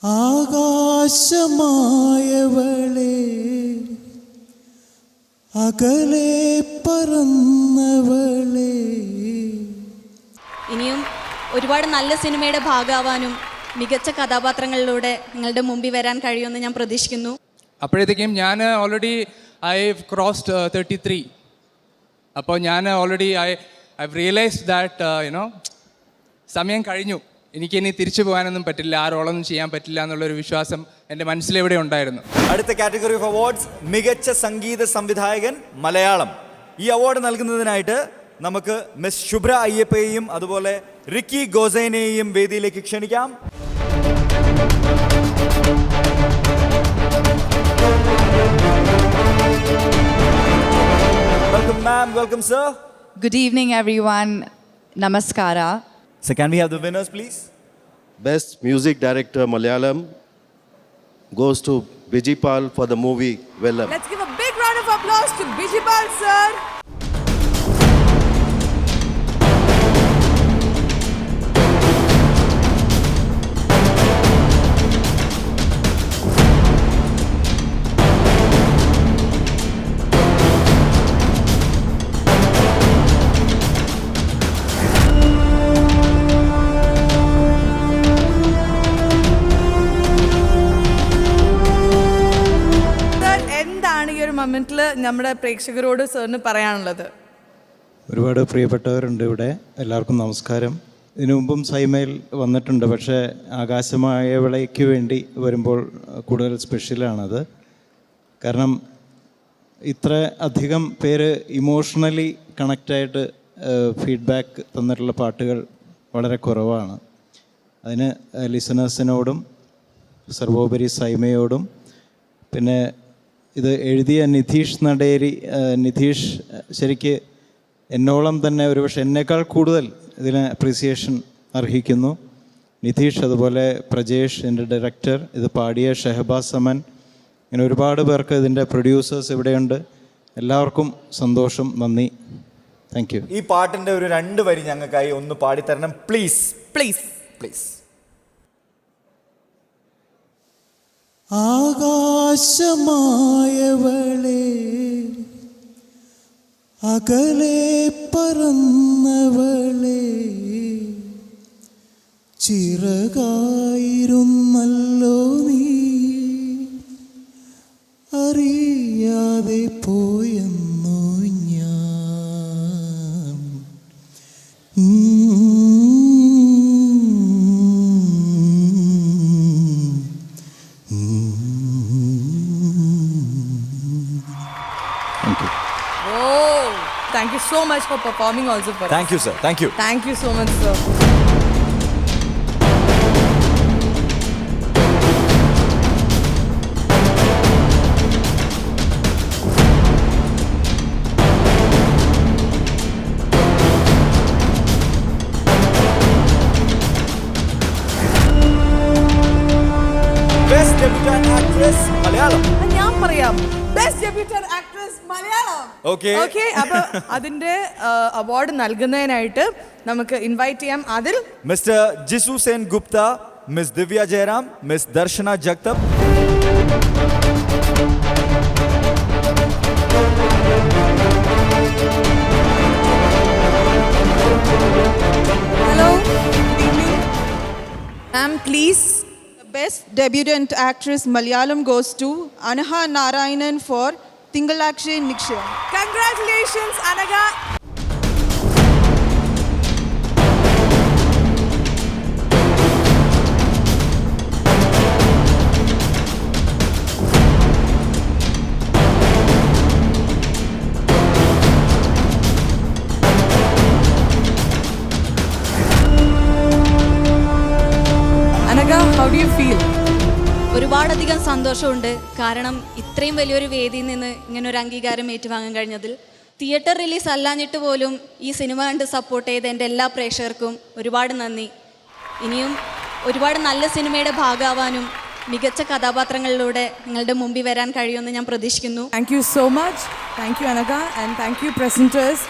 ആകാശമായവളെ അകലെ പറന്നവളെ. ഇനിയും ഒരുപാട് നല്ല സിനിമയുടെ ഭാഗമാവാനും മികച്ച കഥാപാത്രങ്ങളിലൂടെ നിങ്ങളുടെ മുമ്പിൽ വരാൻ കഴിയുമെന്ന് ഞാൻ പ്രതീക്ഷിക്കുന്നു. അപ്പോഴത്തേക്കും ഞാൻ ഓൾറെഡി ഐ ക്രോസ്ഡ് 33. അപ്പോൾ ഞാൻ ഓൾറെഡി ഐ റിയലൈസ്ഡ് ദാറ്റ് സമയം കഴിഞ്ഞു, എനിക്കിനി തിരിച്ചു പോകാനൊന്നും പറ്റില്ല, ആ റോളൊന്നും ചെയ്യാൻ പറ്റില്ല എന്നുള്ളൊരു വിശ്വാസം എൻ്റെ മനസ്സിലെവിടെ ഉണ്ടായിരുന്നു. അടുത്ത കാറ്റഗറി ഓഫ് അവാർഡ്സ് മികച്ച സംഗീത സംവിധായകൻ മലയാളം. ഈ അവാർഡ് നൽകുന്നതിനായിട്ട് നമുക്ക് മിസ് ശുഭ്ര അയ്യപ്പയെയും അതുപോലെ റിക്കി ഗോസൈനെയും വേദിയിലേക്ക് ക്ഷണിക്കാം. Welcome ma'am, welcome sir. Good evening everyone. Namaskara. So can we have the winners please? Best Music Director Malayalam goes to Bijipal for the movie Vellam. Let's give a big round of applause to Bijipal sir. മൊമെന്റിൽ നമ്മുടെ പ്രേക്ഷകരോട് സാറിന് പറയാനുള്ളത്? ഒരുപാട് പ്രിയപ്പെട്ടവരുണ്ട് ഇവിടെ, എല്ലാവർക്കും നമസ്കാരം. ഇതിനു മുമ്പും സൈമയിൽ വന്നിട്ടുണ്ട്, പക്ഷേ ആകാശമായവളയ്ക്ക് വേണ്ടി വരുമ്പോൾ കൂടുതൽ സ്പെഷ്യലാണത്. കാരണം ഇത്ര അധികം പേര് ഇമോഷണലി കണക്റ്റായിട്ട് ഫീഡ്ബാക്ക് തന്നിട്ടുള്ള പാട്ടുകൾ വളരെ കുറവാണ്. അതിന് ലിസണേഴ്സിനോടും സർവോപരി സൈമയോടും പിന്നെ ഇത് എഴുതിയ നിധീഷ് ശരിക്ക് എന്നോളം തന്നെ ഒരുപക്ഷെ എന്നേക്കാൾ കൂടുതൽ ഇതിന് അപ്രീസിയേഷൻ അർഹിക്കുന്നു. നിധീഷ്, അതുപോലെ പ്രജേഷ് എൻ്റെ ഡയറക്ടർ, ഇത് പാടിയ ഷെഹബാസ് അമൻ, ഇങ്ങനെ ഒരുപാട് പേർക്ക് ഇതിൻ്റെ പ്രൊഡ്യൂസേഴ്സ് ഇവിടെയുണ്ട്. എല്ലാവർക്കും സന്തോഷം, നന്ദി, താങ്ക് യു. ഈ പാട്ടിൻ്റെ ഒരു 2 വരി ഞങ്ങൾക്കായി ഒന്ന് പാടിത്തരണം പ്ലീസ്. Please please. ആകാശമായവളെ അകലെ പറന്നവളെ ചിറകായിരുന്നല്ലോ നീ അറിയാതെ പോയെന്നു ഞാൻ. Thank you so much for performing also for us. Thank you sir. Thank you. Thank you so much sir. Best Debutant Actress Malayalam. ഞാൻ പറയാം, best debutant actress Malayalam. Okay. Okay, അപ്പോൾ അതിന്റെ അവാർഡ് നൽകുന്നതിനായിട്ട് നമുക്ക് ഇൻവൈറ്റ് ചെയ്യാം. അതിൽ mister Jisshu Sengupta, miss Divya Jayaram, miss Darshana Jagtap. Hello, good evening ma'am, please. Best Debutant Actress Malayalam goes to Anaha Narayanan for Thingalakshay Niksham. Congratulations Anaga. How do you feel? ഒരുപാടധികം സന്തോഷമുണ്ട്. കാരണം ഇത്രയും വലിയൊരു വേദിയിൽ നിന്ന് ഇങ്ങനൊരു അംഗീകാരം ഏറ്റുവാങ്ങാൻ കഴിഞ്ഞതിൽ. തിയേറ്റർ റിലീസ് അല്ലാഞ്ഞിട്ട് പോലും ഈ സിനിമ കണ്ട് സപ്പോർട്ട് ചെയ്ത എൻ്റെ എല്ലാ പ്രേക്ഷകർക്കും ഒരുപാട് നന്ദി. ഇനിയും ഒരുപാട് നല്ല സിനിമയുടെ ഭാഗമാവാനും മികച്ച കഥാപാത്രങ്ങളിലൂടെ നിങ്ങളുടെ മുമ്പിൽ വരാൻ കഴിയുമെന്ന് ഞാൻ പ്രതീക്ഷിക്കുന്നു. Thank you so much. Thank you Anaga and thank you presenters.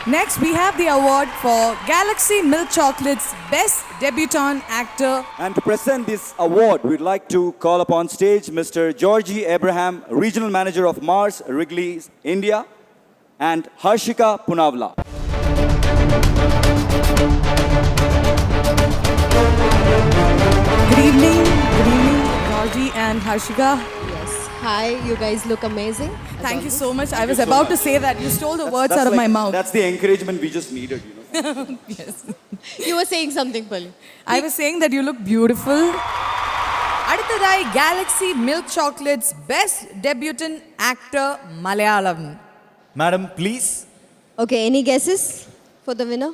Next, we have the award for Galaxy Milk Chocolates Best Debutant Actor. And to present this award, we'd like to call upon stage Mr. Georgie Abraham, Regional Manager of Mars Wrigley's India, and Harshika Punavla. Good evening, Georgie and Harshika. Yes. Hi, you guys look amazing. Thank you so much. I was about to say that. You stole the words out of my mouth. That's the encouragement we just needed, you know. Yes. You were saying something, Pali. I was saying that you look beautiful. അടുത്തതായി Galaxy Milk Chocolates Best Debutant Actor Malayalam. Madam, please. Okay, any guesses for the winner?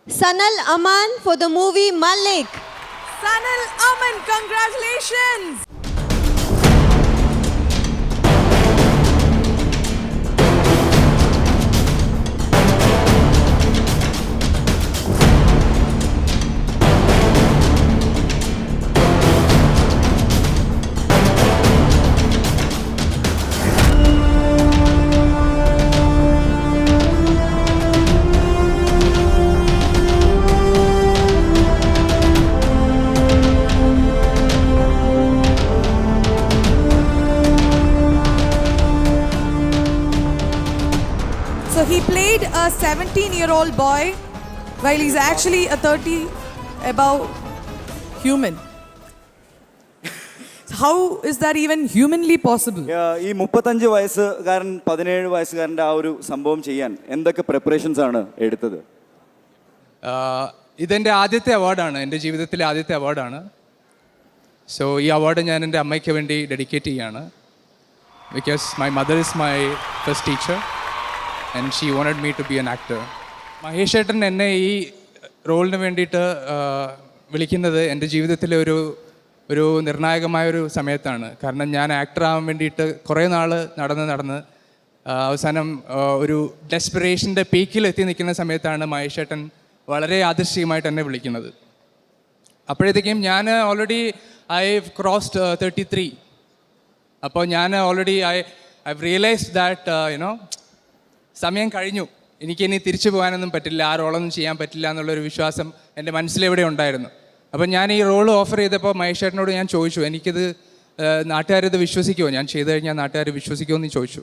Sanal Aman for the movie Malik. Sanal Aman, congratulations! So he played a 17-year-old boy while he's actually a 30 above human. How is that even humanly possible? ഈ 35 വയസ്സുകാരൻ 17 വയസ്സുകാരൻ്റെ ആ ഒരു സംഭവം ചെയ്യാൻ എന്തൊക്കെ preparations ആണ് എടുത്തത്? ഇതെൻ്റെ ആദ്യത്തെ അവാർഡാണ്, എൻ്റെ ജീവിതത്തിലെ ആദ്യത്തെ അവാർഡാണ്. സോ ഈ അവാർഡ് ഞാൻ എൻ്റെ അമ്മയ്ക്ക് വേണ്ടി ഡെഡിക്കേറ്റ് ചെയ്യാണ്. Because my mother is my first teacher and she wanted me to be an actor. Mahesh ഏട്ടൻ എന്നെ ഈ റോളിന് വേണ്ടിയിട്ട് വിളിക്കുന്നത് എൻ്റെ ജീവിതത്തിലെ ഒരു നിർണായകമായൊരു സമയത്താണ്. കാരണം ഞാൻ ആക്ടറാകാൻ വേണ്ടിയിട്ട് കുറേ നാൾ നടന്ന് അവസാനം ഒരു ഡെസ്പിറേഷൻ്റെ പീക്കിൽ എത്തി നിൽക്കുന്ന സമയത്താണ് മഹേഷ് ഏട്ടൻ വളരെ യാദൃശ്ചികമായിട്ട് എന്നെ വിളിക്കുന്നത്. അപ്പോഴത്തേക്കും ഞാൻ ഓൾറെഡി ഐ ക്രോസ്ഡ് 33. അപ്പോൾ ഞാൻ already I realised that you know സമയം കഴിഞ്ഞു, എനിക്കിനി തിരിച്ചു പോകാനൊന്നും പറ്റില്ല, ആ റോളൊന്നും ചെയ്യാൻ പറ്റില്ല എന്നുള്ളൊരു വിശ്വാസം എൻ്റെ മനസ്സിലെവിടെ ഉണ്ടായിരുന്നു. അപ്പം ഞാൻ ഈ റോൾ ഓഫർ ചെയ്തപ്പോൾ മഹേഷ് ചേട്ടനോട് ഞാൻ ചോദിച്ചു, എനിക്കിത് നാട്ടുകാരിത് വിശ്വസിക്കുമോ, ഞാൻ ചെയ്തു കഴിഞ്ഞാൽ നാട്ടുകാർ വിശ്വസിക്കുമോ എന്ന് ചോദിച്ചു.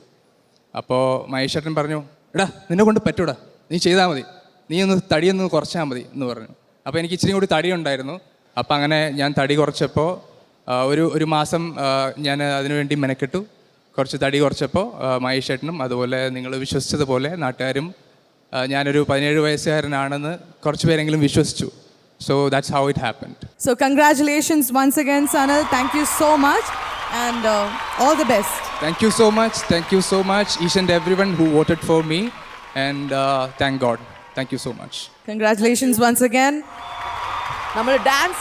അപ്പോൾ മഹേഷ് ചേട്ടൻ പറഞ്ഞു, എടാ നിന്നെ കൊണ്ട് പറ്റൂടാ, നീ ചെയ്താൽ മതി, നീ ഒന്ന് തടിയൊന്ന് കുറച്ചാൽ മതി എന്ന് പറഞ്ഞു. അപ്പോൾ എനിക്ക് ഇച്ചിരി കൂടി തടി ഉണ്ടായിരുന്നു. അപ്പോൾ അങ്ങനെ ഞാൻ തടി കുറച്ചപ്പോൾ ഒരു മാസം ഞാൻ അതിനുവേണ്ടി മെനക്കെട്ടു. കുറച്ച് തടി കുറച്ചപ്പോൾ മഹേഷ് ചേട്ടനും അതുപോലെ നിങ്ങൾ വിശ്വസിച്ചതുപോലെ നാട്ടുകാരും ഞാനൊരു 17 വയസ്സുകാരനാണെന്ന് കുറച്ച് പേരെങ്കിലും വിശ്വസിച്ചു. So that's how it happened. So congratulations once again, Sanal. Thank you so much and all the best. Thank you so much. Thank you so much, each and everyone who voted for me. And thank God. Thank you so much. Congratulations once again. നമ്മൾ dance